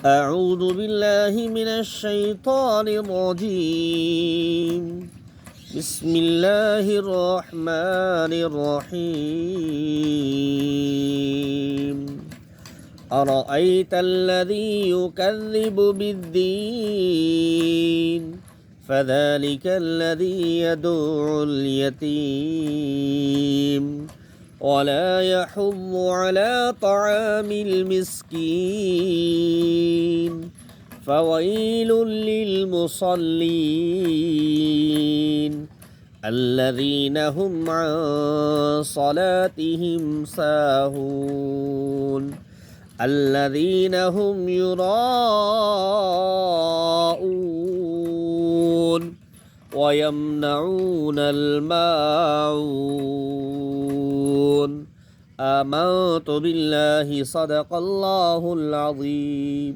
أعوذ بالله من الشيطان الرجيم. بسم الله الرحمن الرحيم. أرأيت الذي يكذب بالدين فذلك الذي يدعو اليتيم ولا يحض على طعام المسكين فويل للمصلين الذين هم عن صلاتهم ساهون الذين هم يراءون ويمنعون الماعون. آمنت بالله صدق الله العظيم.